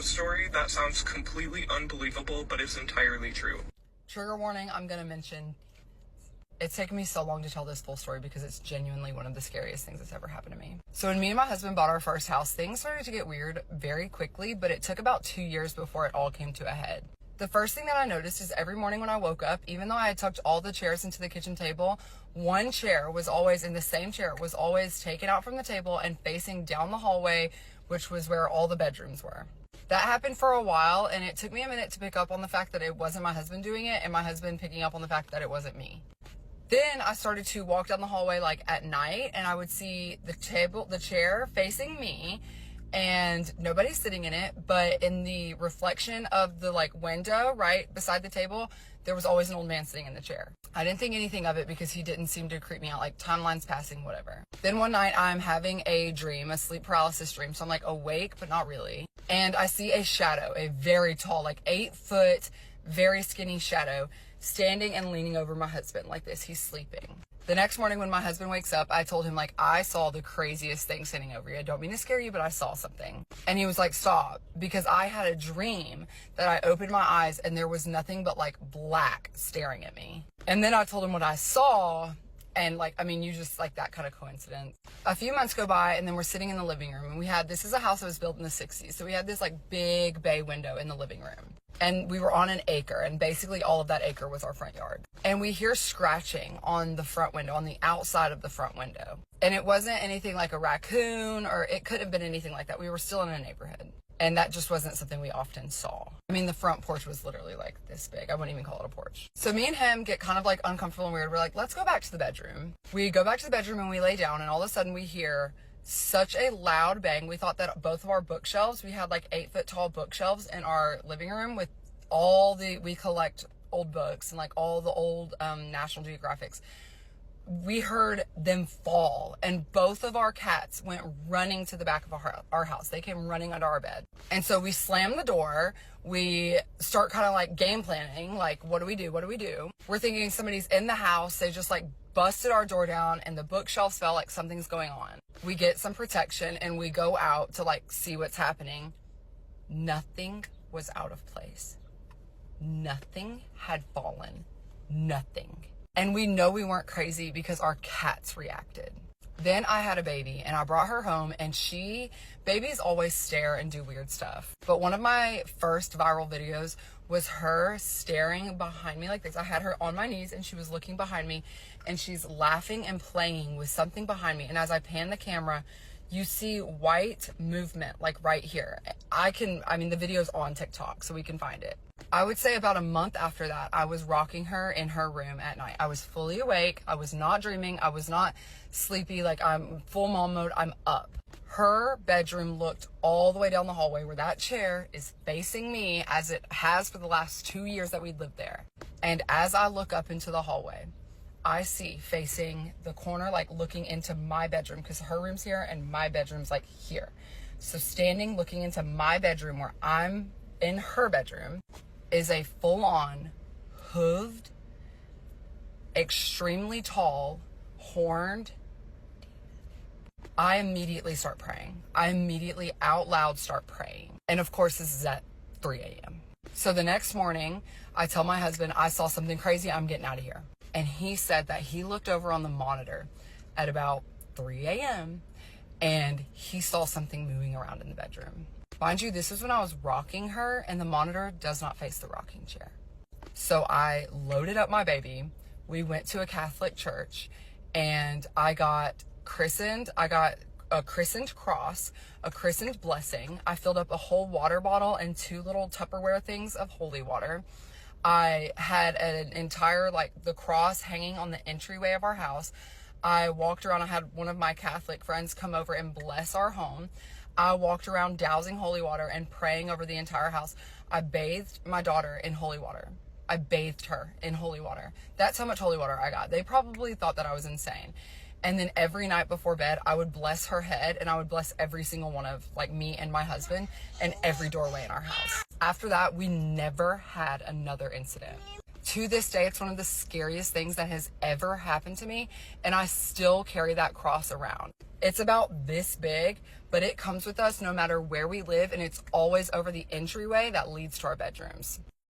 ghost story that sounds completely unbelievable, but is entirely true. Trigger warning, I'm going to mention, it's taken me so long to tell this full story because it's genuinely one of the scariest things that's ever happened to me. So when me and my husband bought our first house, things started to get weird very quickly, but it took about 2 years before it all came to a head. The first thing that I noticed is every morning when I woke up, even though I had tucked all the chairs into the kitchen table, one chair was always in the same chair, was always taken out from the table and facing down the hallway, which was where all the bedrooms were. That happened for a while, and it took me a minute to pick up on the fact that it wasn't my husband doing it, and my husband picking up on the fact that it wasn't me. Then I started to walk down the hallway like at night, and I would see the chair facing me, and nobody's sitting in it, but in the reflection of the like window right beside the table, there was always an old man sitting in the chair. I didn't think anything of it because he didn't seem to creep me out, like timelines passing, whatever. Then one night I'm having a dream, a sleep paralysis dream. So I'm like awake, but not really. And I see a shadow, a very tall, like 8 foot, very skinny shadow standing and leaning over my husband like this. He's sleeping. The next morning when my husband wakes up, I told him, like, I saw the craziest thing sitting over you. I don't mean to scare you, but I saw something. And he was like, stop, because I had a dream that I opened my eyes and there was nothing but like black staring at me. And then I told him what I saw. And like, I mean, you just like that kind of coincidence. A few months go by and then we're sitting in the living room, and this is a house that was built in the 60s. So we had this like big bay window in the living room, and we were on an acre, and basically all of that acre was our front yard. And we hear scratching on the front window, on the outside of the front window. And it wasn't anything like a raccoon, or it could have been anything like that. We were still in a neighborhood. And that just wasn't something we often saw. I mean, the front porch was literally like this big. I wouldn't even call it a porch. So me and him get kind of like uncomfortable and weird. We're like, let's go back to the bedroom. We go back to the bedroom and we lay down, and all of a sudden we hear such a loud bang. We thought that both of our bookshelves, we had like 8 foot tall bookshelves in our living room with we collect old books and like all the old National Geographics. We heard them fall, and both of our cats went running to the back of our house. They came running under our bed. And so we slam the door. We start kind of like game planning, like, what do we do? What do we do? We're thinking somebody's in the house. They just like busted our door down and the bookshelves fell, like something's going on. We get some protection and we go out to like see what's happening. Nothing was out of place. Nothing had fallen. Nothing. And we know we weren't crazy because our cats reacted. Then I had a baby and I brought her home, and babies always stare and do weird stuff. But one of my first viral videos was her staring behind me like this. I had her on my knees and she was looking behind me, and she's laughing and playing with something behind me. And as I pan the camera, you see white movement like right here. The video's on TikTok, so we can find it. I would say about a month after that, I was rocking her in her room at night. I was fully awake. I was not dreaming. I was not sleepy. Like, I'm full mom mode. I'm up. Her bedroom looked all the way down the hallway where that chair is facing me, as it has for the last 2 years that we lived there. And as I look up into the hallway, I see facing the corner, like looking into my bedroom, because her room's here and my bedroom's like here. So standing, looking into my bedroom where I'm in her bedroom, is a full-on, hooved, extremely tall, horned. I immediately start praying. I immediately out loud start praying. And of course, this is at 3 a.m. So the next morning, I tell my husband, I saw something crazy. I'm getting out of here. And he said that he looked over on the monitor at about 3 a.m. and he saw something moving around in the bedroom. Mind you, this is when I was rocking her, and the monitor does not face the rocking chair. So I loaded up my baby. We went to a Catholic church, and I got christened. I got a christened cross, a christened blessing. I filled up a whole water bottle and 2 little Tupperware things of holy water. I had an entire, like, the cross hanging on the entryway of our house. I walked around. I had one of my Catholic friends come over and bless our home. I walked around dousing holy water and praying over the entire house. I bathed my daughter in holy water. I bathed her in holy water. That's how much holy water I got. They probably thought that I was insane. And then every night before bed, I would bless her head, and I would bless every single one of, like, me and my husband and every doorway in our house. After that, we never had another incident. To this day, it's one of the scariest things that has ever happened to me, and I still carry that cross around. It's about this big, but it comes with us no matter where we live, and it's always over the entryway that leads to our bedrooms.